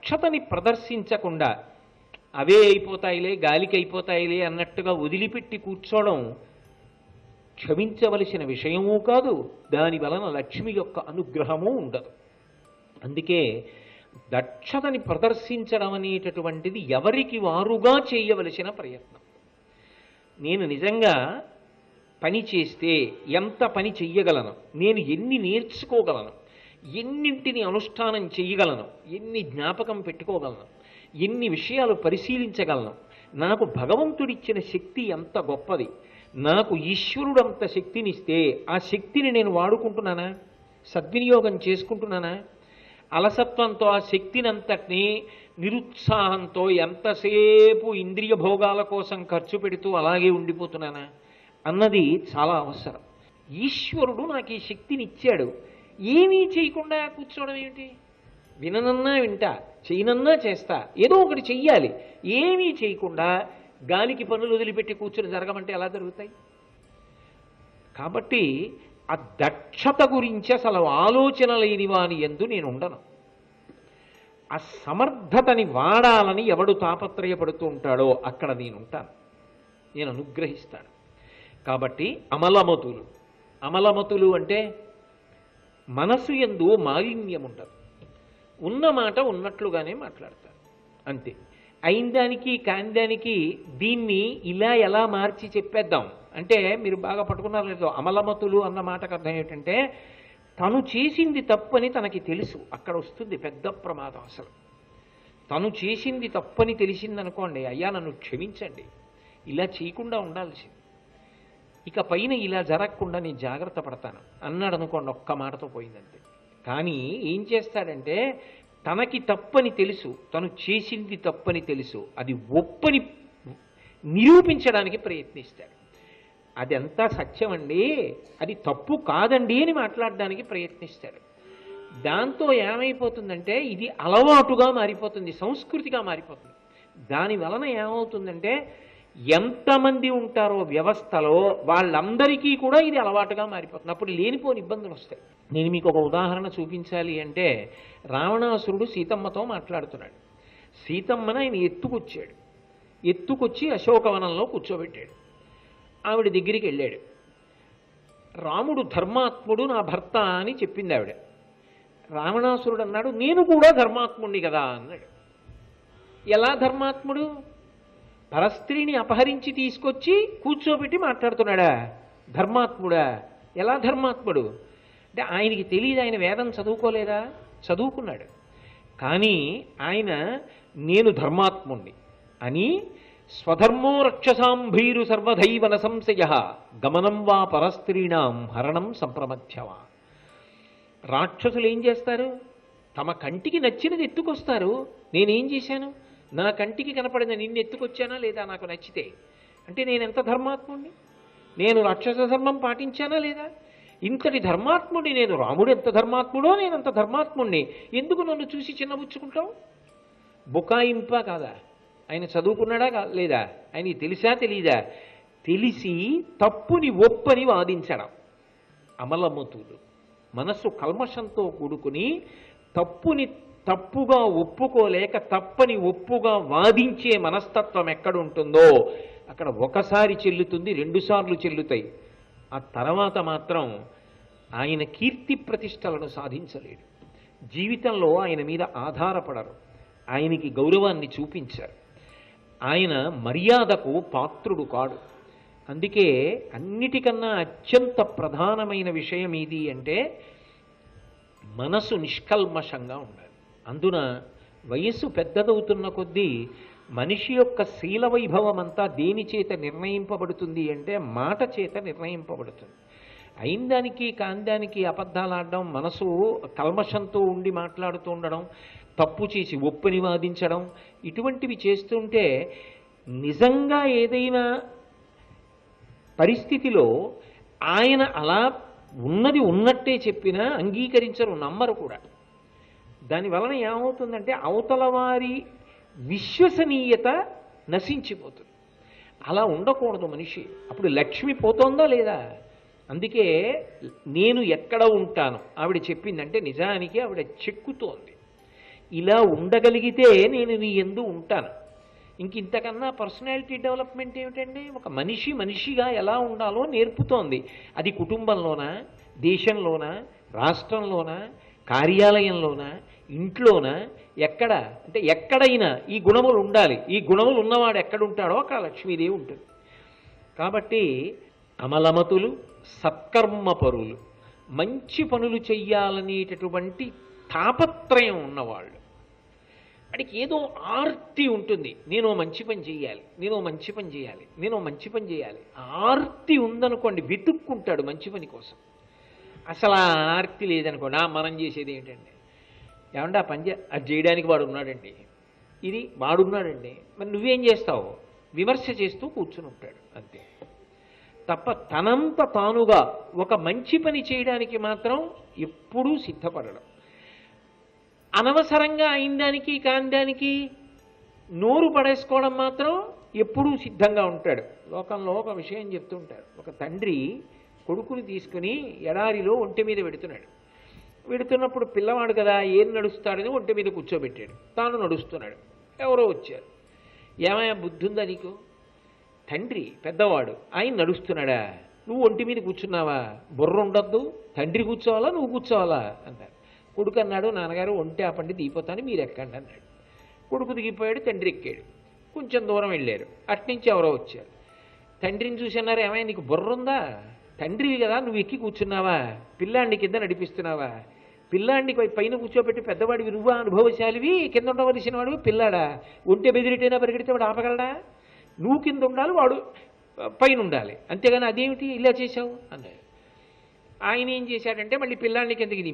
దక్షతని ప్రదర్శించకుండా అవే అయిపోతాయిలే, గాలికి అయిపోతాయిలే అన్నట్టుగా వదిలిపెట్టి కూర్చోవడం క్షమించవలసిన విషయమూ కాదు, దాని వలన లక్ష్మి యొక్క అనుగ్రహము ఉండదు. అందుకే దక్షతని ప్రదర్శించడం అనేటటువంటిది ఎవరికి వారుగా చేయవలసిన ప్రయత్నం. నేను నిజంగా పని చేస్తే ఎంత పని చెయ్యగలను, నేను ఎన్ని నేర్చుకోగలను, ఎన్నింటిని అనుష్ఠానం చెయ్యగలను, ఎన్ని జ్ఞాపకం పెట్టుకోగలను, ఎన్ని విషయాలు పరిశీలించగలను, నాకు భగవంతుడిచ్చిన శక్తి ఎంత గొప్పది, నాకు ఈశ్వరుడు అంత శక్తినిస్తే ఆ శక్తిని నేను వాడుకుంటున్నానా, సద్వినియోగం చేసుకుంటున్నానా? అలసత్వంతో ఆ శక్తిని అంతటినీ నిరుత్సాహంతో ఎంతసేపు ఇంద్రియ భోగాల కోసం ఖర్చు పెడుతూ అలాగే ఉండిపోతున్నానా అన్నది చాలా అవసరం. ఈశ్వరుడు నాకు ఈ శక్తిని ఇచ్చాడు, ఏమీ చేయకుండా కూర్చోవడం ఏమిటి? విననన్నా వింటా, చేయనన్నా చేస్తా, ఏదో ఒకటి చెయ్యాలి. ఏమీ చేయకుండా గాలికి పనులు వదిలిపెట్టి కూర్చొని జరగమంటే ఎలా జరుగుతాయి? కాబట్టి ఆ దక్షత గురించి అసలు ఆలోచన లేని వాని యందు నేను ఉండను. ఆ సమర్థతని వాడాలని ఎవడు తాపత్రయపడుతూ ఉంటాడో అక్కడ నేను ఉంటాను, నేను అనుగ్రహిస్తాను. కాబట్టి అమలమతులు, అమలమతులు అంటే మనసు యందు మాలిన్యం ఉండదు, ఉన్న మాట ఉన్నట్లుగానే మాట్లాడతారు అంతే. అయిందానికి కాందానికి దీన్ని ఇలా ఎలా మార్చి చెప్పేద్దాం అంటే మీరు బాగా పట్టుకున్నారు లేదో. అమలమతులు అన్న మాటకు అర్థం ఏంటంటే తను చేసింది తప్పని తనకి తెలుసు, అక్కడ వస్తుంది పెద్ద ప్రమాదం. అసలు తను చేసింది తప్పని తెలిసిందనుకోండి, అయ్యా నన్ను క్షమించండి, ఇలా చేయకుండా ఉండాల్సింది, ఇక పైన ఇలా జరగకుండా నేను జాగ్రత్త పడతాను అన్నాడు అనుకోండి, ఒక్క మాటతో పోయిందంతే. కానీ ఏం చేస్తాడంటే తనకి తప్పని తెలుసు, తను చేసింది తప్పని తెలుసు, అది ఒప్పని నిరూపించడానికి ప్రయత్నిస్తాడు. అదంతా సత్యం అండి, అది తప్పు కాదండి అని మాట్లాడడానికి ప్రయత్నిస్తాడు. దాంతో ఏమైపోతుందంటే ఇది అలవాటుగా మారిపోతుంది, సంస్కృతిగా మారిపోతుంది. దాని వలన ఏమవుతుందంటే ఎంతమంది ఉంటారో వ్యవస్థలో వాళ్ళందరికీ కూడా ఇది అలవాటుగా మారిపోతుంది. అప్పుడు లేనిపోని ఇబ్బందులు వస్తాయి. నేను మీకు ఒక ఉదాహరణ చూపించాలి అంటే, రావణాసురుడు సీతమ్మతో మాట్లాడుతున్నాడు. సీతమ్మను ఆయన ఎత్తుకొచ్చాడు, ఎత్తుకొచ్చి అశోకవనంలో కూర్చోబెట్టాడు. ఆవిడ దగ్గరికి వెళ్ళాడు. రాముడు ధర్మాత్ముడు, నా భర్త అని చెప్పింది ఆవిడ. రావణాసురుడు అన్నాడు, నేను కూడా ధర్మాత్ముడిని కదా అన్నాడు. ఎలా ధర్మాత్ముడు? పరస్త్రీని అపహరించి తీసుకొచ్చి కూర్చోబెట్టి మాట్లాడుతున్నాడా? ధర్మాత్ముడా? ఎలా ధర్మాత్ముడు అంటే ఆయనకి తెలియదు, ఆయన వేదం చదువుకోలేదా? చదువుకున్నాడు. కానీ ఆయన నేను ధర్మాత్ముణ్ణి అని స్వధర్మో రక్షసాంభీరు సర్వధైవన సంశయ గమనం వా పరస్త్రీణాం హరణం సంప్రమథ్యవా. రాక్షసులు ఏం చేస్తారు? తమ కంటికి నచ్చినది ఎత్తుకొస్తారు. నేనేం చేశాను? నా కంటికి కనపడిన నిన్ను ఎత్తుకొచ్చానా లేదా నాకు నచ్చితే? అంటే నేను ఎంత ధర్మాత్ముడిని? నేను రాక్షస ధర్మం పాటించానా లేదా? ఇంతటి ధర్మాత్ముడి నేను. రాముడు ఎంత ధర్మాత్ముడో నేను అంత ధర్మాత్ముడిని. ఎందుకు నన్ను చూసి చిన్నబుచ్చుకుంటావు? బుకాయింపా కాదా? ఆయన చదువుకున్నాడా లేదా? ఆయనకి తెలిసా తెలీదా? తెలిసి తప్పుని ఒప్పని వాదించడం అమలమతులు. మనస్సు కల్మషంతో కూడుకుని తప్పుని తప్పుగా ఒప్పుకోలేక తప్పని ఒప్పుగా వాదించే మనస్తత్వం ఎక్కడుంటుందో అక్కడ ఒకసారి చెల్లుతుంది, రెండుసార్లు చెల్లుతాయి. ఆ తర్వాత మాత్రం ఆయన కీర్తి ప్రతిష్టలను సాధించలేడు. జీవితంలో ఆయన మీద ఆధారపడరు, ఆయనకి గౌరవాన్ని చూపించారు, ఆయన మర్యాదకు పాత్రుడు కాడు. అందుకే అన్నిటికన్నా అత్యంత ప్రధానమైన విషయం ఏది అంటే మనసు నిష్కల్మషంగా ఉండాలి. అందున వయస్సు పెద్దదవుతున్న కొద్దీ మనిషి యొక్క శీల వైభవం అంతా దేని చేత నిర్ణయింపబడుతుంది అంటే మాట చేత నిర్ణయింపబడుతుంది. అయిందానికి కాందానికి అబద్ధాలు ఆడడం, మనసు కల్మషంతో ఉండి మాట్లాడుతూ ఉండడం, తప్పు చేసి ఒప్పని వాదించడం, ఇటువంటివి చేస్తుంటే నిజంగా ఏదైనా పరిస్థితిలో ఆయన అలా ఉన్నది ఉన్నట్టే చెప్పినా అంగీకరించరు, నమ్మరు కూడా. దాని వలన ఏమవుతుందంటే అవతల వారి విశ్వసనీయత నశించిపోతుంది. అలా ఉండకూడదు మనిషి. అప్పుడు లక్ష్మి పోతోందా లేదా? అందుకే నేను ఎక్కడ ఉంటాను ఆవిడ చెప్పిందంటే నిజానికి ఆవిడ చెక్కుతోంది. ఇలా ఉండగలిగితే నేను నీ యందు ఉంటాను. ఇంతకన్నా పర్సనాలిటీ డెవలప్మెంట్ ఏమిటండి? ఒక మనిషి మనిషిగా ఎలా ఉండాలో నేర్పుతోంది. అది కుటుంబంలోనా, దేశంలోనా, రాష్ట్రంలోనా, కార్యాలయంలోనా, ఇంట్లోనా, ఎక్కడ అంటే ఎక్కడైనా ఈ గుణములు ఉండాలి. ఈ గుణములు ఉన్నవాడు ఎక్కడుంటాడో అక్కడ లక్ష్మీదేవి ఉంటుంది. కాబట్టి అమలమతులు, సత్కర్మపరులు, మంచి పనులు చెయ్యాలనేటటువంటి తాపత్రయం ఉన్నవాళ్ళు, వాడికి ఏదో ఆర్తి ఉంటుంది. నేను మంచి పని చేయాలి, నేను మంచి పని చేయాలి, నేను మంచి పని చేయాలి. ఆర్తి ఉందనుకోండి, వెతుక్కుంటాడు మంచి పని కోసం. అసలు ఆ ఆర్తి లేదనుకోండి, మనం చేసేది ఏంటండి? ఏమంటే ఆ పని అది చేయడానికి వాడు ఉన్నాడండి, ఇది వాడున్నాడండి, మరి నువ్వేం చేస్తావు? విమర్శ చేస్తూ కూర్చుని ఉంటాడు అంతే తప్ప తనంత తానుగా ఒక మంచి పని చేయడానికి మాత్రం ఎప్పుడూ సిద్ధపడడం. అనవసరంగా అయిన దానికి కాని దానికి నోరు పడేసుకోవడం మాత్రం ఎప్పుడూ సిద్ధంగా ఉంటాడు. లోకంలో ఒక విషయం చెప్తుంటారు. ఒక తండ్రి కొడుకుని తీసుకుని ఎడారిలో ఒంటి మీద వెడుతున్నప్పుడు పిల్లవాడు కదా ఏం నడుస్తాడని ఒంటి మీద కూర్చోబెట్టాడు. తాను నడుస్తున్నాడు. ఎవరో వచ్చారు. ఏమయ్యా బుద్ధి ఉందా నీకు? తండ్రి పెద్దవాడు, ఆయన నడుస్తున్నాడా, నువ్వు ఒంటి మీద కూర్చున్నావా? బుర్ర ఉండద్దు, తండ్రి కూర్చోవాలా నువ్వు కూర్చోవాలా అన్నారు. కొడుకు అన్నాడు, నాన్నగారు ఒంటి ఆపండి దిగిపోతాను, మీరు ఎక్కండి అన్నాడు. కొడుకు దిగిపోయాడు, తండ్రి ఎక్కాడు. కొంచెం దూరం వెళ్ళారు. అట్నుంచి ఎవరో వచ్చారు. తండ్రిని చూసి అన్నారు, ఏమైనా నీకు బుర్ర ఉందా? తండ్రివి కదా, నువ్వు ఎక్కి కూర్చున్నావా? పిల్లాడిని కింద నడిపిస్తున్నావా? పిల్లాడిని పైన కూర్చోబెట్టి పెద్దవాడివి నువ్వు, అనుభవశాలివి, కింద ఉండవలసిన వాడివి పిల్లాడా? ఒంటే బెదిరిటైనా పరిగెడితే వాడు ఆపగలడా? నువ్వు కింద ఉండాలి, వాడు పైన ఉండాలి, అంతేగాని అదేమిటి ఇలా చేశావు అన్నాడు. ఆయన ఏం చేశాడంటే మళ్ళీ పిల్లాడిని కిందకి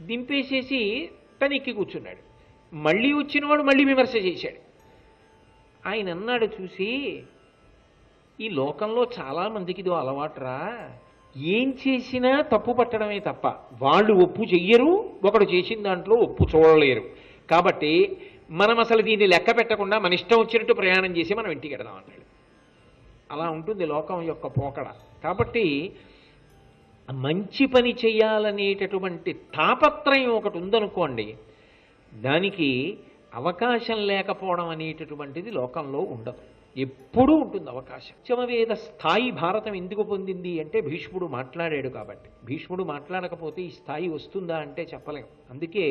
దింపేసేసి తను ఎక్కి కూర్చున్నాడు. మళ్ళీ వచ్చినవాడు మళ్ళీ విమర్శ చేశాడు. ఆయన అన్నాడు చూసి, ఈ లోకంలో చాలామందికి ఇది అలవాటురా, ఏం చేసినా తప్పు పట్టడమే తప్ప వాళ్ళు ఒప్పు చెయ్యరు, ఒకడు చేసిన దాంట్లో ఒప్పు చూడలేరు. కాబట్టి మనం అసలు దీన్ని లెక్క పెట్టకుండా మన ఇష్టం వచ్చినట్టు ప్రయాణం చేసి మనం ఇంటికి వెడదాం అన్నాడు. అలా ఉంటుంది లోకం యొక్క పోకడ. కాబట్టి మంచి పని చేయాలనేటటువంటి తాపత్రయం ఒకటి ఉందనుకోండి, దానికి అవకాశం లేకపోవడం అనేటటువంటిది లోకంలో ఉండదు. ఎప్పుడూ ఉంటుంది అవకాశం. పంచమవేద స్థాయి భారతం ఎందుకు పొందింది అంటే భీష్ముడు మాట్లాడాడు కాబట్టి. భీష్ముడు మాట్లాడకపోతే ఈ స్థాయి వస్తుందా అంటే చెప్పలేం. అందుకే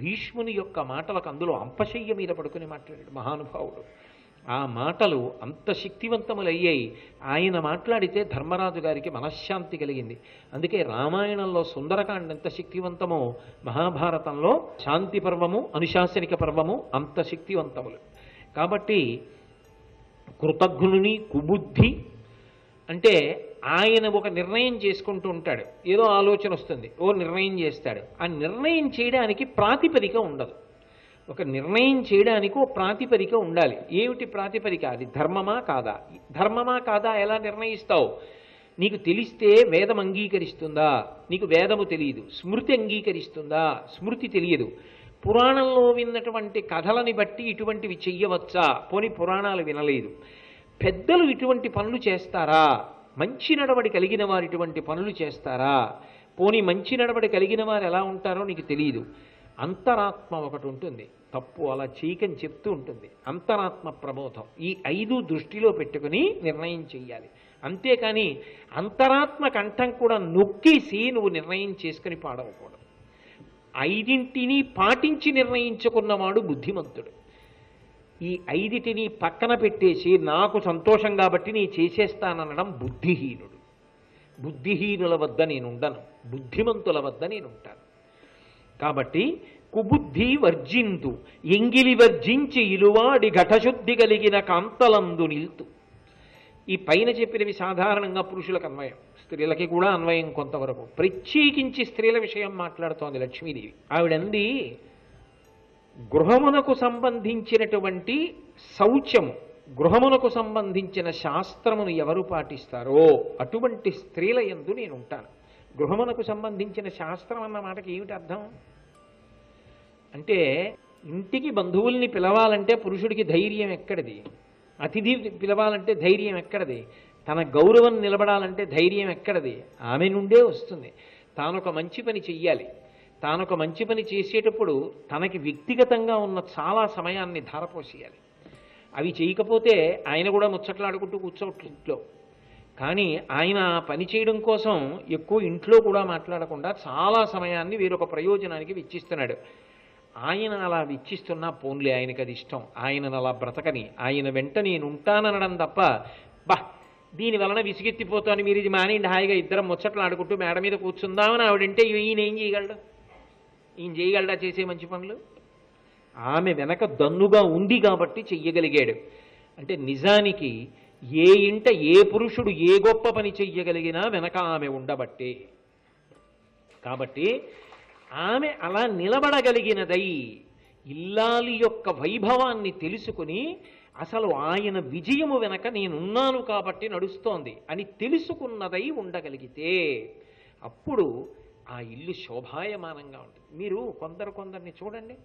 భీష్ముని యొక్క మాటలకు అందులో అంపశయ్య మీద పడుకుని మాట్లాడాడు మహానుభావుడు. ఆ మాటలు అంత శక్తివంతములయ్యాయి. ఆయన మాట్లాడితే ధర్మరాజు గారికి మనశ్శాంతి కలిగింది. అందుకే రామాయణంలో సుందరకాండ ఎంత శక్తివంతమో మహాభారతంలో శాంతి పర్వము, అనుశాసనిక పర్వము అంత శక్తివంతములు. కాబట్టి కృతజ్ఞుని కుబుద్ధి అంటే ఆయన ఒక నిర్ణయం చేసుకుంటూ ఉంటాడు. ఏదో ఆలోచన వస్తుంది, ఓ నిర్ణయం చేస్తాడు. ఆ నిర్ణయం చేయడానికి ప్రాతిపదిక ఉండదు. ఒక నిర్ణయం చేయడానికి ఓ ప్రాతిపదిక ఉండాలి. ఏమిటి ప్రాతిపదిక? అది ధర్మమా కాదా? ధర్మమా కాదా ఎలా నిర్ణయిస్తావు? నీకు తెలిస్తే వేదం అంగీకరిస్తుందా? నీకు వేదము తెలియదు. స్మృతి అంగీకరిస్తుందా? స్మృతి తెలియదు. పురాణంలో విన్నటువంటి కథలని బట్టి ఇటువంటివి చెయ్యవచ్చా? పోనీ పురాణాలు వినలేదు. పెద్దలు ఇటువంటి పనులు చేస్తారా? మంచి నడవడి కలిగిన వారు ఇటువంటి పనులు చేస్తారా? పోనీ మంచి నడవడి కలిగిన వారు ఎలా ఉంటారో నీకు తెలియదు. అంతరాత్మ ఒకటి ఉంటుంది, తప్పు అలా చేయకని చెప్తూ ఉంటుంది. అంతరాత్మ ప్రబోధం. ఈ 5 దృష్టిలో పెట్టుకుని నిర్ణయం చెయ్యాలి. అంతేకాని అంతరాత్మ కంఠం కూడా నొక్కేసి నువ్వు నిర్ణయం చేసుకుని పాడవకూడదు. 5 పాటించి నిర్ణయించుకున్నవాడు బుద్ధిమంతుడు. ఈ 5 పక్కన పెట్టేసి నాకు సంతోషం కాబట్టి నీ చేసేస్తాననడం బుద్ధిహీనుడు. బుద్ధిహీనుల వద్ద నేనుండను, బుద్ధిమంతుల వద్ద నేనుంటాను. కాబట్టి కుబుద్ధి వర్జింతు ఎంగిలి వర్జించి ఇలువాడి ఘటశుద్ధి కలిగిన కాంతలందు నిల్తు. ఈ పైన చెప్పినవి సాధారణంగా పురుషులకు అన్వయం, స్త్రీలకి కూడా అన్వయం కొంతవరకు. ప్రత్యేకించి స్త్రీల విషయం మాట్లాడుతోంది లక్ష్మీదేవి. ఆవిడంది, గృహమునకు సంబంధించినటువంటి శౌచము, గృహమునకు సంబంధించిన శాస్త్రమును ఎవరు పాటిస్తారో అటువంటి స్త్రీల యందు నేను ఉంటాను. గృహమునకు సంబంధించిన శాస్త్రం అన్న మాటకి ఏమిటి అర్థం అంటే, ఇంటికి బంధువుల్ని పిలవాలంటే పురుషుడికి ధైర్యం ఎక్కడిది? అతిథి పిలవాలంటే ధైర్యం ఎక్కడిది? తన గౌరవం నిలబడాలంటే ధైర్యం ఎక్కడిది? ఆమె నుండే వస్తుంది. తానొక మంచి పని చెయ్యాలి, తానొక మంచి పని చేసేటప్పుడు తనకి వ్యక్తిగతంగా ఉన్న చాలా సమయాన్ని ధారపోసేయాలి. అవి చేయకపోతే ఆయన కూడా ముచ్చట్లాడుకుంటూ కూర్చోవచ్చు ఇంట్లో. కానీ ఆయన పని చేయడం కోసం ఎక్కువ ఇంట్లో కూడా మాట్లాడకుండా చాలా సమయాన్ని వేరొక ప్రయోజనానికి వెచ్చిస్తున్నాడు. ఆయన అలా వెచ్చిస్తున్నా పోన్లే, ఆయనకి అది ఇష్టం, ఆయనను అలా బ్రతకని, ఆయన వెంట నేను ఉంటాననడం తప్ప దీని వలన విసిగెత్తిపోతాను, మీరు ఇది మానేయండి, హాయిగా ఇద్దరం ముచ్చట్లు ఆడుకుంటూ మేడ మీద కూర్చుందామని ఆవిడంటే ఈయన ఏం చేయగలడు? ఈయన చేయగలడా చేసే మంచి పనులు? ఆమె వెనక దన్నుగా ఉంది కాబట్టి చెయ్యగలిగాడు. అంటే నిజానికి ఏ ఇంట ఏ పురుషుడు ఏ గొప్ప పని చెయ్యగలిగినా వెనక ఆమె ఉండబట్టే. కాబట్టి ఆమె అలా నిలబడగలిగినదై ఇల్లాలి యొక్క వైభవాన్ని తెలుసుకుని అసలు ఆయన విజయము వెనక నేనున్నాను కాబట్టి నడుస్తోంది అని తెలుసుకున్నదై ఉండగలిగితే అప్పుడు ఆ ఇల్లు శోభాయమానంగా ఉంటుంది. మీరు కొందరిని చూడండి,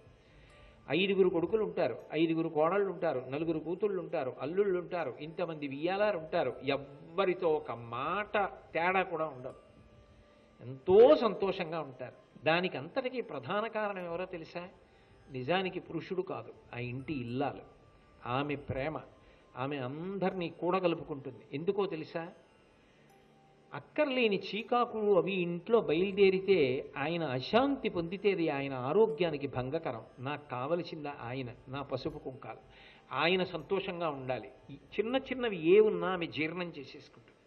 5 కొడుకులు ఉంటారు, 5 కోడళ్ళు ఉంటారు, 4 కూతుళ్ళు ఉంటారు, అల్లుళ్ళు ఉంటారు, ఇంతమంది వియ్యాలారు ఉంటారు, ఎవ్వరితో ఒక మాట తేడా కూడా ఉండదు, ఎంతో సంతోషంగా ఉంటారు. దానికి అంతటికీ ప్రధాన కారణం ఎవరో తెలుసా? నిజానికి పురుషుడు కాదు, ఆ ఇంటి ఇల్లాలు. ఆమె ప్రేమ ఆమె అందరినీ కూడగలుపుకుంటుంది. ఎందుకో తెలుసా? అక్కర్లేని చీకాకులు అవి ఇంట్లో బయలుదేరితే ఆయన అశాంతి పొందితేది ఆయన ఆరోగ్యానికి భంగకరం. నాకు కావలసిందా ఆయన, నా పసుపు కుంకాలు, ఆయన సంతోషంగా ఉండాలి. ఈ చిన్నవి ఏ ఉన్నా ఆమె జీర్ణం చేసేసుకుంటుంది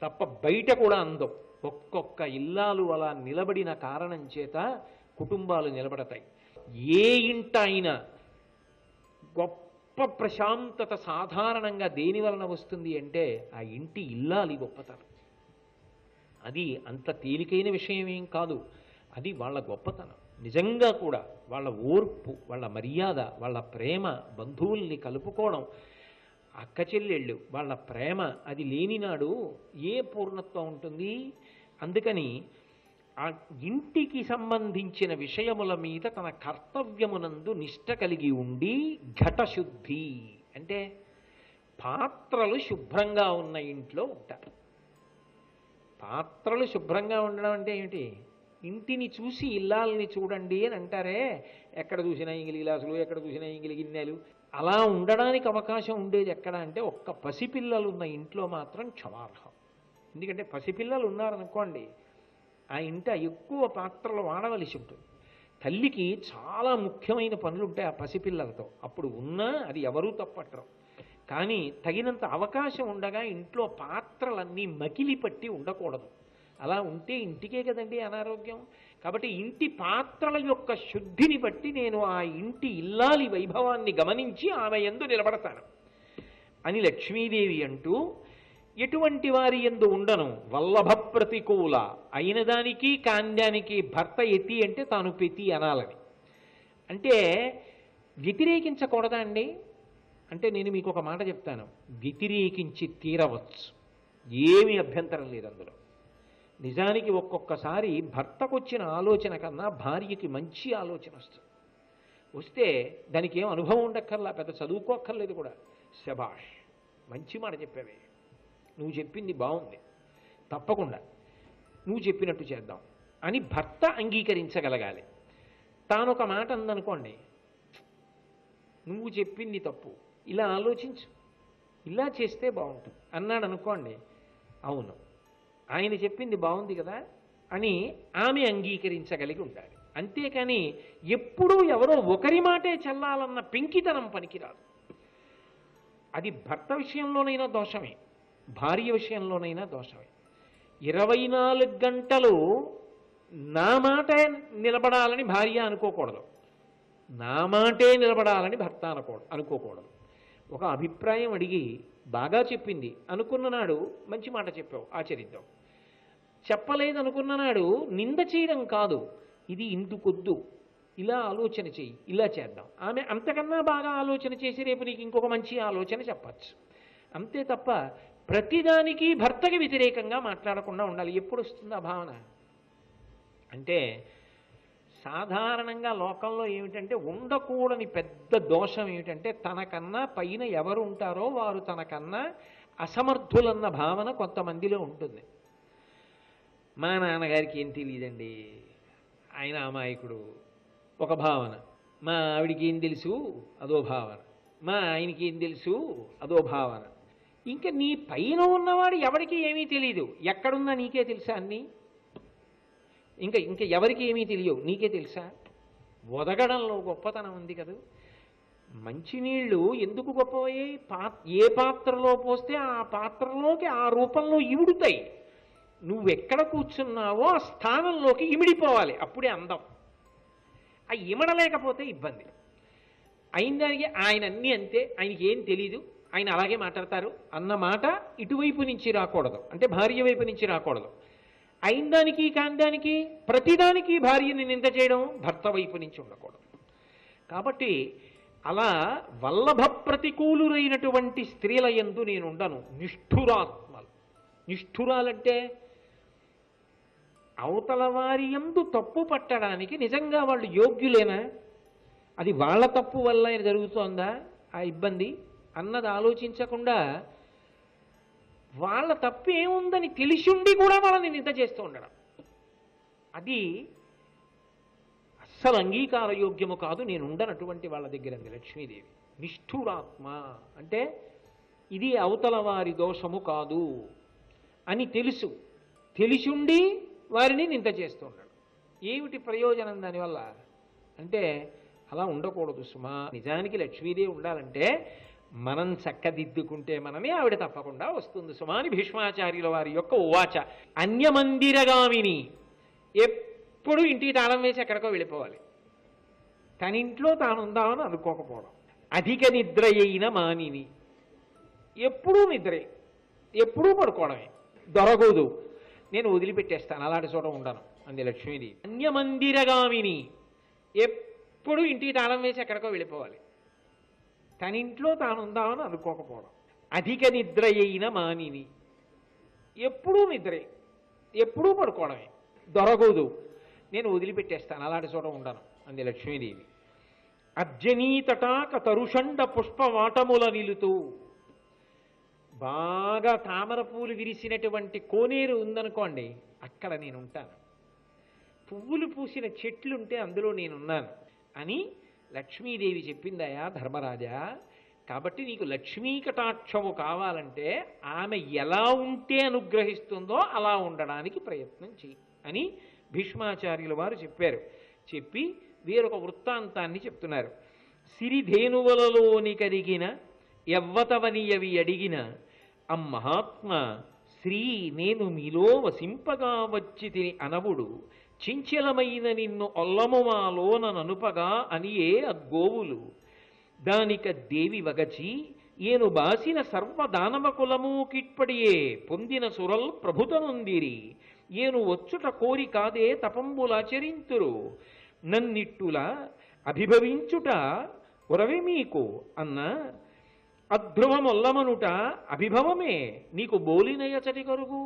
తప్ప బయట కూడా అందం. ఒక్కొక్క ఇల్లాలు అలా నిలబడిన కారణం చేత కుటుంబాలు నిలబడతాయి. ఏ ఇంట అయినా గొప్ప ప్రశాంతత సాధారణంగా దేని వలన వస్తుంది అంటే ఆ ఇంటి ఇల్లాలి గొప్పతనం. అది అంత తేలికైన విషయం ఏం కాదు, అది వాళ్ళ గొప్పతనం. నిజంగా కూడా వాళ్ళ ఓర్పు, వాళ్ళ మర్యాద, వాళ్ళ ప్రేమ, బంధువుల్ని కలుపుకోవడం, అక్క చెల్లెళ్ళు వాళ్ళ ప్రేమ, అది లేనినాడు ఏ పూర్ణత్వం ఉంటుంది? అందుకని ఆ ఇంటికి సంబంధించిన విషయముల మీద తన కర్తవ్యమునందు నిష్ట కలిగి ఉండి ఘటశుద్ధి అంటే పాత్రలు శుభ్రంగా ఉన్న ఇంట్లో ఉంటారు. పాత్రలు శుభ్రంగా ఉండడం అంటే ఏమిటి? ఇంటిని చూసి ఇల్లాలని చూడండి అని అంటారే, ఎక్కడ చూసినా ఇంగిలి గ్లాసులు, ఎక్కడ చూసినా ఇంగిలి గిన్నెలు, అలా ఉండడానికి అవకాశం ఉండేది ఎక్కడ అంటే ఒక్క పసిపిల్లలు ఉన్న ఇంట్లో మాత్రం క్షమార్హం. ఎందుకంటే పసిపిల్లలు ఉన్నారనుకోండి, ఆ ఇంట ఎక్కువ పాత్రలు వాడవలసి ఉంటుంది. తల్లికి చాలా ముఖ్యమైన పనులు ఉంటాయి ఆ పసిపిల్లలతో, అప్పుడు ఉన్నా అది ఎవరూ తప్పట్టరు. కానీ తగినంత అవకాశం ఉండగా ఇంట్లో పాత్రలన్నీ మకిలి పట్టి ఉండకూడదు. అలా ఉంటే ఇంటికే కదండి అనారోగ్యం. కాబట్టి ఇంటి పాత్రల యొక్క శుద్ధిని బట్టి నేను ఆ ఇంటి ఇల్లాలి వైభవాన్ని గమనించి ఆమె యందు నిలబడతాను అని లక్ష్మీదేవి అంటూ, ఎటువంటి వారి యందు ఉండను వల్లభ ప్రతికూల అయిన దానికి కాంద్యానికి భర్త ఎతి అంటే తాను పెతి అనాలని. అంటే వ్యతిరేకించకూడదా అండి? అంటే నేను మీకు ఒక మాట చెప్తాను, వ్యతిరేకించి తీరవచ్చు, ఏమీ అభ్యంతరం లేదు అందులో. నిజానికి ఒక్కొక్కసారి భర్తకు వచ్చిన ఆలోచన కన్నా భార్యకి మంచి ఆలోచన వస్తే దానికి ఏం అనుభవం ఉండక్కర్లా, పెద్ద చదువుకోక్కర్లేదు కూడా. శభాష్, మంచి మాట చెప్పావే, నువ్వు చెప్పింది బాగుంది, తప్పకుండా నువ్వు చెప్పినట్టు చేద్దాం అని భర్త అంగీకరించగలగాలి. తాను ఒక మాట అందనుకోండి, నువ్వు చెప్పింది తప్పు, ఇలా ఆలోచించు, ఇలా చేస్తే బాగుంటుంది అన్నాడు అనుకోండి, అవును ఆయన చెప్పింది బాగుంది కదా అని ఆమె అంగీకరించగలిగి ఉండాలి. అంతేకాని ఎప్పుడూ ఎవరో ఒకరి మాటే చెల్లాలన్న పెంకితనం పనికిరాదు. అది భర్త విషయంలోనైనా దోషమే, భార్య విషయంలోనైనా దోషమే. 24 గంటలు నా మాట నిలబడాలని భార్య అనుకోకూడదు, నా మాటే నిలబడాలని భర్త అనుకోకూడదు. ఒక అభిప్రాయం అడిగి బాగా చెప్పింది అనుకున్న నాడు మంచి మాట చెప్పావు, ఆచరిద్దాం. చెప్పలేదు అనుకున్న నాడు నింద చేయడం కాదు, ఇది ఇందుకొద్దు, ఇలా ఆలోచన చెయ్యి, ఇలా చేద్దాం. ఆమె అంతకన్నా బాగా ఆలోచన చేసి రేపు నీకు ఇంకొక మంచి ఆలోచన చెప్పచ్చు. అంతే తప్ప ప్రతిదానికి భర్తకి వ్యతిరేకంగా మాట్లాడకుండా ఉండాలి. ఎప్పుడు వస్తుంది ఆ భావన? అంటే సాధారణంగా లోకంలో ఏమిటంటే ఉండకూడని పెద్ద దోషం ఏమిటంటే తనకన్నా పైన ఎవరు ఉంటారో వారు తనకన్నా అసమర్థులన్న భావన కొంతమందిలో ఉంటుంది. మా నాన్నగారికి ఏం తెలియదండి, ఆయన అమాయకుడు ఒక భావన, మా ఆవిడికి ఏం తెలుసు అదో భావన, మా ఆయనకి ఏం తెలుసు అదో భావన. ఇంకా నీ పైన ఉన్నవాడు ఎవరికి ఏమీ తెలియదు, ఎక్కడున్నా నీకే తెలుసా అన్నీ, ఇంకా ఇంకా ఎవరికి ఏమీ తెలియవు నీకే తెలుసా. ఒదగడంలో గొప్పతనం ఉంది కదా. మంచినీళ్ళు ఎందుకు గొప్పవయ్యాయి? ఏ పాత్రలో పోస్తే ఆ పాత్రలోకి ఆ రూపంలో ఇముడుతాయి. నువ్వెక్కడ కూర్చున్నావో ఆ స్థానంలోకి ఇమిడిపోవాలి, అప్పుడే అందం. ఆ ఇమడలేకపోతే ఇబ్బంది. అయిన దానికి ఆయన అన్నీ అంతే, ఆయనకి ఏం తెలీదు, ఆయన అలాగే మాట్లాడతారు అన్న మాట ఇటువైపు నుంచి రాకూడదు, అంటే భార్య వైపు నుంచి రాకూడదు. అయిన దానికి కాని దానికి ప్రతిదానికి భార్యని నింద చేయడం భర్త వైపు నుంచి ఉండకూడదు. కాబట్టి అలా వల్లభ ప్రతికూలురైనటువంటి స్త్రీల యందు నేను ఉండను. నిష్ఠురాత్మలు. నిష్ఠురాలంటే అవతల వారి యందు తప్పు పట్టడానికి నిజంగా వాళ్ళు యోగ్యులేనా, అది వాళ్ళ తప్పు వల్ల జరుగుతోందా ఆ ఇబ్బంది అన్నది ఆలోచించకుండా వాళ్ళ తప్పు ఏముందని తెలిసిండి కూడా వాళ్ళని నింద చేస్తూ ఉండడం, అది అస్సలు అంగీకార యోగ్యము కాదు. నేను ఉండనటువంటి వాళ్ళ దగ్గర అంది లక్ష్మీదేవి. నిష్ఠురాత్మ అంటే ఇది అవతల వారి దోషము కాదు అని తెలిసిండి వారిని నింద చేస్తూ ఉండడం. ఏమిటి ప్రయోజనం దానివల్ల అంటే అలా ఉండకూడదు సుమా. నిజానికి లక్ష్మీదేవి ఉండాలంటే మనం చక్కదిద్దుకుంటే మనమే ఆవిడ తప్పకుండా వస్తుంది సుమా అని భీష్మాచార్యుల వారి యొక్క ఉవాచ. అన్యమందిరగామిని, ఎప్పుడు ఇంటికి తాళం వేసి ఎక్కడికో వెళ్ళిపోవాలి, తన ఇంట్లో తాను ఉందామని అనుకోకపోవడం. అధిక నిద్ర అయిన మానిని, ఎప్పుడూ నిద్రే, ఎప్పుడూ పడుకోవడమే, దొరకదు, నేను వదిలిపెట్టేస్తాను, అలాంటి చోట ఉండను అంది లక్ష్మీదేవి. అన్యమందిరగామిని, ఎప్పుడు ఇంటికి తాళం వేసి ఎక్కడికో వెళ్ళిపోవాలి, తన ఇంట్లో తాను ఉందామని అనుకోకపోవడం. అధిక నిద్ర అయిన మానిని, ఎప్పుడూ నిద్రే, ఎప్పుడూ పడుకోవడమే, దొరకదు, నేను వదిలిపెట్టేస్తాను, అలాంటి చోట ఉండను అంది లక్ష్మీదేవి. అర్జనీ తటాక తరుషండ పుష్పవాటముల నిలుతూ, బాగా తామర పూలు విరిసినటువంటి కోనేరు ఉందనుకోండి, అక్కడ నేను ఉంటాను. పువ్వులు పూసిన చెట్లుంటే అందులో నేనున్నాను అని లక్ష్మీదేవి చెప్పిందయా ధర్మరాజా. కాబట్టి నీకు లక్ష్మీ కటాక్షము కావాలంటే ఆమె ఎలా ఉంటే అనుగ్రహిస్తుందో అలా ఉండడానికి ప్రయత్నం చెయ్యి అని భీష్మాచార్యుల వారు చెప్పారు. చెప్పి వేరొక వృత్తాంతాన్ని చెప్తున్నారు. సిరిధేనువలలోని కరిగిన ఎవ్వతవనియవి అడిగిన అమ్మహాత్మ శ్రీ నేను మీలో వసింపగా వచ్చి తిని అనవుడు చించలమైన నిన్ను ఒల్లముమాలోన ననుపగా అనియే అగ్గోవులు దానిక దేవి వగచి ఏను బాసిన సర్వదానవ కులము కిట్పడియే పొందిన సురల్ ప్రభుతనుందిరి ఏను వచ్చుట కోరి కాదే తపంబులాచరింతురు నన్నిట్టుల అభిభవించుట ఉరవి మీకు అన్న అధ్రువమొల్లమనుట అభిభవమే నీకు బోలినయచటి కరుగు.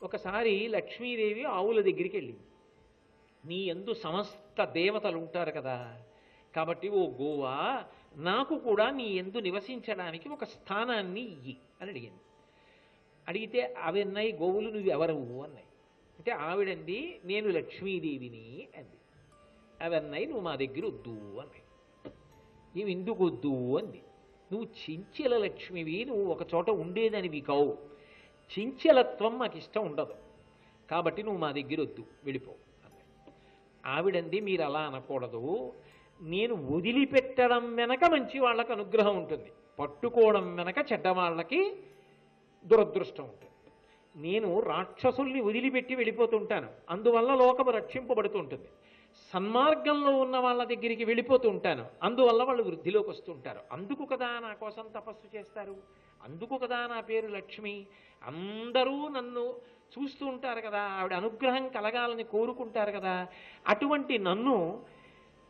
ఒకసారి లక్ష్మీదేవి ఆవుల దగ్గరికి వెళ్ళింది. నీ యందు సమస్త దేవతలు ఉంటారు కదా, కాబట్టి ఓ గోవా నాకు కూడా నీ యందు నివసించడానికి ఒక స్థానాన్ని ఇయ్యి అని అడిగింది. అడిగితే అవి అన్నాయి, గోవులు నువ్వెవరవు అన్నాయి. అంటే ఆవిడంది నేను లక్ష్మీదేవిని అంది. అవి అన్నాయి నువ్వు మా దగ్గర వద్దు అన్నాయి. ఇవి ఎందుకు వద్దు అంది. నువ్వు చించెల లక్ష్మివి, నువ్వు ఒక చోట ఉండేదానివి కావు, చించలత్వం మాకు ఇష్టం ఉండదు, కాబట్టి నువ్వు మా దగ్గర వద్దు, వెళ్ళిపో అన్నాడు. ఆవిడంది మీరు అలా అనకూడదు, నేను వదిలిపెట్టడం వెనక మంచి వాళ్ళకి అనుగ్రహం ఉంటుంది, పట్టుకోవడం వెనక చెడ్డవాళ్ళకి దురదృష్టం ఉంటుంది. నేను రాక్షసుల్ని వదిలిపెట్టి వెళ్ళిపోతుంటాను, అందువల్ల లోకము రక్షింపబడుతూ ఉంటుంది. సన్మార్గంలో ఉన్న వాళ్ళ దగ్గరికి వెళ్ళిపోతూ ఉంటాను, అందువల్ల వాళ్ళు వృద్ధిలోకి వస్తుంటారు. అందుకు కదా నా కోసం తపస్సు చేస్తారు, అందుకు కదా నా పేరు లక్ష్మి. అందరూ నన్ను చూస్తూ ఉంటారు కదా, ఆవిడ అనుగ్రహం కలగాలని కోరుకుంటారు కదా. అటువంటి నన్ను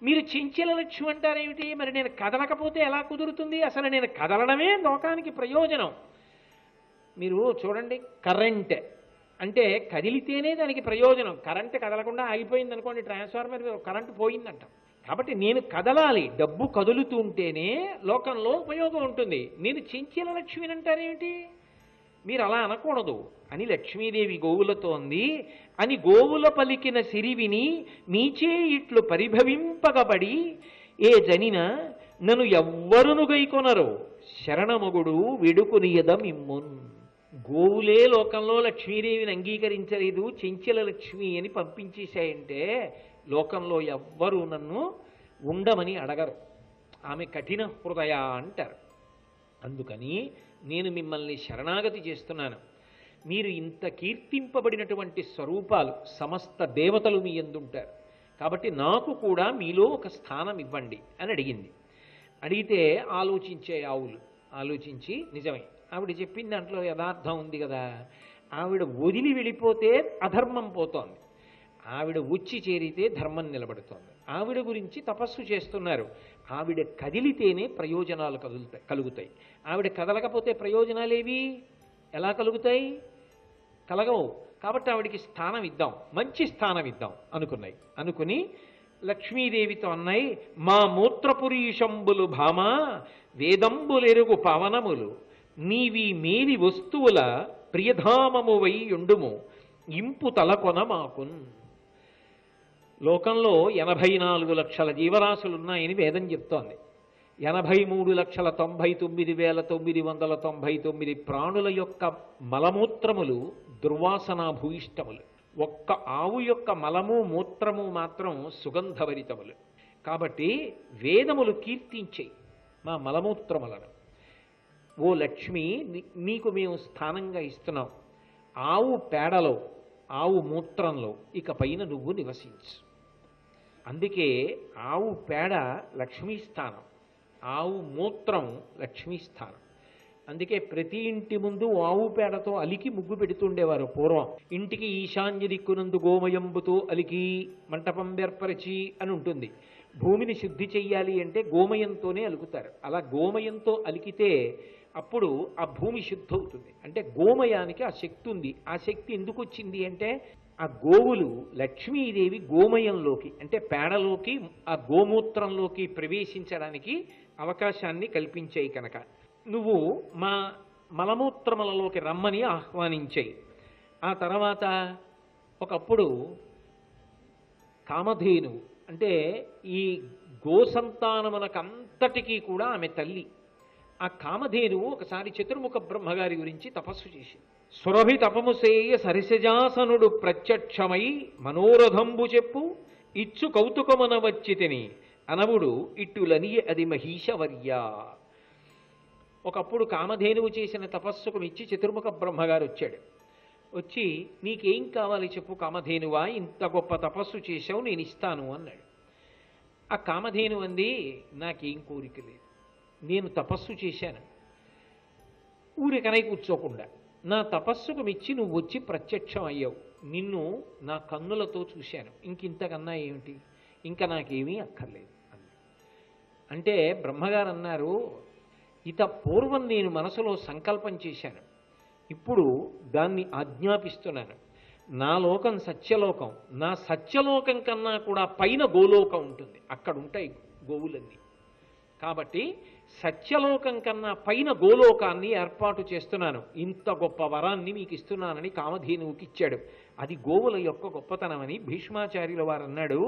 మీరు చించెల లక్ష్మి అంటారేమిటి? మరి నేను కదలకపోతే ఎలా కుదురుతుంది? అసలు నేను కదలడమే లోకానికి ప్రయోజనం. మీరు చూడండి, కరెంట్ అంటే కదిలితేనే దానికి ప్రయోజనం. కరెంట్ కదలకుండా ఆగిపోయింది అనుకోండి, ట్రాన్స్ఫార్మర్ కరెంటు పోయిందంటాం. కాబట్టి నేను కదలాలి, డబ్బు కదులుతూ ఉంటేనే లోకంలో ఉపయోగం ఉంటుంది. నేను చించెల లక్ష్మిని అంటారేమిటి? మీరు అలా అనకూడదు అని లక్ష్మీదేవి గోవులతో అంది. అని గోవుల పలికిన సిరివిని మీచే ఇట్లు పరిభవింపగబడి ఏ జనిన నన్ను ఎవ్వరును గైకొనరో శరణమగుడు వెడుకునియద మిమ్మున్. గోవులే లోకంలో లక్ష్మీదేవిని అంగీకరించలేదు, చెంచల లక్ష్మి అని పంపించేశాయంటే లోకంలో ఎవ్వరూ నన్ను ఉండమని అడగరు. ఆమె కఠిన హృదయ అంటారు. అందుకని నేను మిమ్మల్ని శరణాగతి చేస్తున్నాను. మీరు ఇంత కీర్తింపబడినటువంటి స్వరూపాలు, సమస్త దేవతలు మీ యందుంటారు కాబట్టి నాకు కూడా మీలో ఒక స్థానం ఇవ్వండి అని అడిగింది. అడిగితే ఆలోచించే ఆవులు ఆలోచించి నిజమే ఆవిడ చెప్పిన దాంట్లో యథార్థం ఉంది కదా, ఆవిడ వదిలి వెళ్ళిపోతే అధర్మం పోతోంది, ఆవిడ వచ్చి చేరితే ధర్మం నిలబడుతోంది. ఆవిడ గురించి తపస్సు చేస్తున్నారు, ఆవిడ కదిలితేనే ప్రయోజనాలు కలుగుతాయి. ఆవిడ కదలకపోతే ప్రయోజనాలేవి ఎలా కలుగుతాయి? కలగవు. కాబట్టి ఆవిడికి స్థానం ఇద్దాం, మంచి స్థానం ఇద్దాం అనుకుని లక్ష్మీదేవితో అన్నాయి, మా మూత్రపురీషంబులు భామ వేదంబులెరుగు పవనములు నీవి మేలి వస్తువుల ప్రియధామము వై యుండుము ఇంపు తలకొన మాకున్. లోకంలో 84 లక్షల జీవరాశులున్నాయని వేదం చెప్తోంది. 83,99,999 ప్రాణుల యొక్క మలమూత్రములు దుర్వాసనా భూయిష్టములు. ఒక్క ఆవు యొక్క మలము మూత్రము మాత్రం సుగంధభరితములు. కాబట్టి వేదములు కీర్తించేయి మా మలమూత్రములను. ఓ లక్ష్మి, నీకు మేము స్థానంగా ఇస్తున్నాం. ఆవు పేడలో, ఆవు మూత్రంలో ఇక పైన నువ్వు నివసించు. అందుకే ఆవు పేడ లక్ష్మీస్థానం, ఆవు మూత్రం లక్ష్మీస్థానం. అందుకే ప్రతి ఇంటి ముందు ఆవు పేడతో అలికి ముగ్గు పెడుతుండేవారు పూర్వం. ఇంటికి ఈశాన్య దిక్కునందు గోమయంబుతో అలికి మంటపం ఏర్పరిచి అని ఉంటుంది. భూమిని శుద్ధి చెయ్యాలి అంటే గోమయంతోనే అలుకుతారు. అలా గోమయంతో అలికితే అప్పుడు ఆ భూమి శుద్ధి అవుతుంది. అంటే గోమయానికి ఆ శక్తి ఉంది. ఆ శక్తి ఎందుకు వచ్చింది అంటే ఆ గోవులు లక్ష్మీదేవి గోమయంలోకి అంటే పేడలోకి ఆ గోమూత్రంలోకి ప్రవేశించడానికి అవకాశాన్ని కల్పించాయి కనుక నువ్వు మా మలమూత్రములలోకి రమ్మని ఆహ్వానించాయి. ఆ తర్వాత ఒకప్పుడు కామధేనువు అంటే ఈ గోసంతానమునకంతటికీ కూడా ఆమె తల్లి. ఆ కామధేనువు ఒకసారి చతుర్ముఖ బ్రహ్మగారి గురించి తపస్సు చేసింది. సురభి తపముసేయ సరిసజాసనుడు ప్రత్యక్షమై మనోరథంబు చెప్పు ఇచ్చు కౌతుకమున వచ్చి తిని అనవుడు ఇట్టులని అది మహీషవర్య. ఒకప్పుడు కామధేనువు చేసిన తపస్సుకు మెచ్చి చతుర్ముఖ బ్రహ్మగారు వచ్చాడు. వచ్చి నీకేం కావాలి చెప్పు కామధేనువా, ఇంత గొప్ప తపస్సు చేశావు, నేను ఇస్తాను అన్నాడు. ఆ కామధేను అంది, నాకేం కోరిక లేదు, నేను తపస్సు చేశాను ఊరికనై కూర్చోకుండా. నా తపస్సుకు మెచ్చి నువ్వు వచ్చి ప్రత్యక్షం అయ్యావు, నిన్ను నా కన్నులతో చూశాను, ఇంకింతకన్నా ఏమిటి, ఇంకా నాకేమీ అక్కర్లేదు అంది. అంటే బ్రహ్మగారు అన్నారు, ఇత పూర్వం నేను మనసులో సంకల్పం చేశాను, ఇప్పుడు దాన్ని ఆజ్ఞాపిస్తున్నాను. నా లోకం సత్యలోకం, నా సత్యలోకం కన్నా కూడా పైన గోలోకం ఉంటుంది, అక్కడ ఉంటాయి గోవులన్నీ. కాబట్టి సత్యలోకం కన్నా పైన గోలోకాన్ని ఏర్పాటు చేస్తున్నాను, ఇంత గొప్ప వరాన్ని మీకు ఇస్తున్నానని కామధేనువుకి ఇచ్చాడు. అది గోవుల యొక్క గొప్పతనమని భీష్మాచార్యుల వారు అన్నాడు.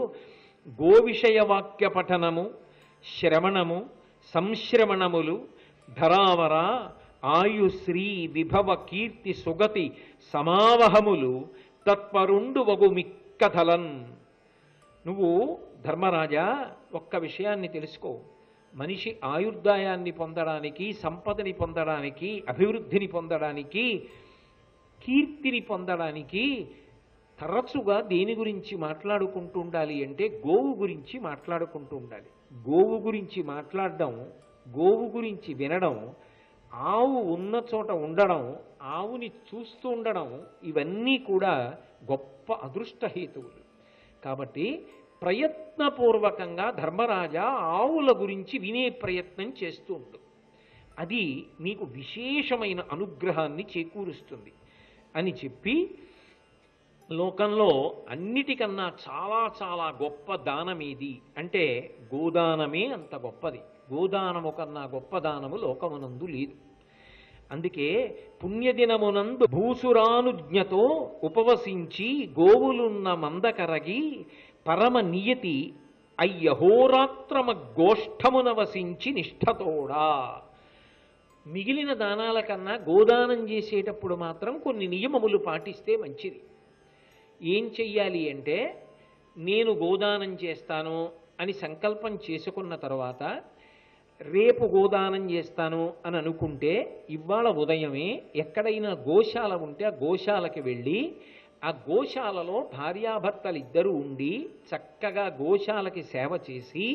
గో విషయ వాక్య పఠనము శ్రవణము సంశ్రవణములు ధరావర ఆయు శ్రీ విభవ కీర్తి సుగతి సమావహములు తత్పరుండు వగు మిక్కథలన్. నువ్వు ధర్మరాజా ఒక్క విషయాన్ని తెలుసుకో, మనిషి ఆయుర్దాయాన్ని పొందడానికి, సంపదని పొందడానికి, అభివృద్ధిని పొందడానికి, కీర్తిని పొందడానికి తరచుగా దేని గురించి మాట్లాడుకుంటూ ఉండాలి అంటే గోవు గురించి మాట్లాడుకుంటూ ఉండాలి. గోవు గురించి మాట్లాడడం, గోవు గురించి వినడం, ఆవు ఉన్న చోట ఉండడం, ఆవుని చూస్తూ ఉండడం, ఇవన్నీ కూడా గొప్ప అదృష్టహేతువులు. కాబట్టి ప్రయత్నపూర్వకంగా ధర్మరాజా ఆవుల గురించి వినే ప్రయత్నం చేస్తూ ఉండు, అది నీకు విశేషమైన అనుగ్రహాన్ని చేకూరుస్తుంది అని చెప్పి, లోకంలో అన్నిటికన్నా చాలా చాలా గొప్ప దానం ఏది అంటే గోదానమే అంత గొప్పది. గోదానము కన్నా గొప్ప దానము లోకమునందు లేదు. అందుకే పుణ్యదినమునందు భూసురానుజ్ఞతో ఉపవసించి గోవులున్న మందకరగి పరమ నియతి అయ్యహోరాత్రమ గోష్ఠమున వసించి నిష్ఠతోడా. మిగిలిన దానాల కన్నా గోదానం చేసేటప్పుడు మాత్రం కొన్ని నియమములు పాటిస్తే మంచిది. ఏం చెయ్యాలి అంటే, నేను గోదానం చేస్తాను అని సంకల్పం చేసుకున్న తర్వాత రేపు గోదానం చేస్తాను అని అనుకుంటే ఇవాళ ఉదయమే ఎక్కడైనా గోశాల ఉంటే ఆ గోశాలకి వెళ్ళి ఆ గోశాలలో భార్యాభర్తలు ఇద్దరు ఉండి చక్కగా గోశాలకి సేవ చేసి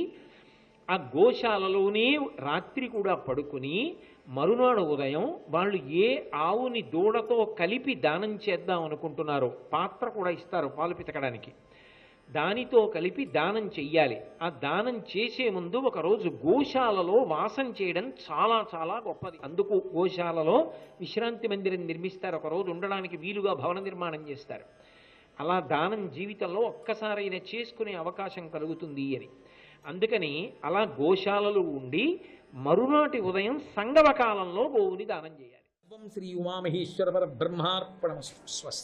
ఆ గోశాలలోనే రాత్రి కూడా పడుకుని మరునాడు ఉదయం వాళ్ళు ఏ ఆవుని దూడతో కలిపి దానం చేద్దాం అనుకుంటున్నారో పాత్ర కూడా ఇస్తారు పాలు పితకడానికి, దానితో కలిపి దానం చెయ్యాలి. ఆ దానం చేసే ముందు ఒకరోజు గోశాలలో వాసం చేయడం చాలా చాలా గొప్పది. అందుకు గోశాలలో విశ్రాంతి మందిరం నిర్మిస్తారు, ఒకరోజు ఉండడానికి వీలుగా భవన నిర్మాణం చేస్తారు. అలా దానం జీవితంలో ఒక్కసారైనా చేసుకునే అవకాశం కలుగుతుంది అని. అందుకని అలా గోశాలలు ఉండి మరునాటి ఉదయం సంగమ కాలంలో గోవుని దానం చేయాలి. శ్రీ ఉమామహేశ్వర పరబ్రహ్మార్పణమస్తు. స్వస్తి.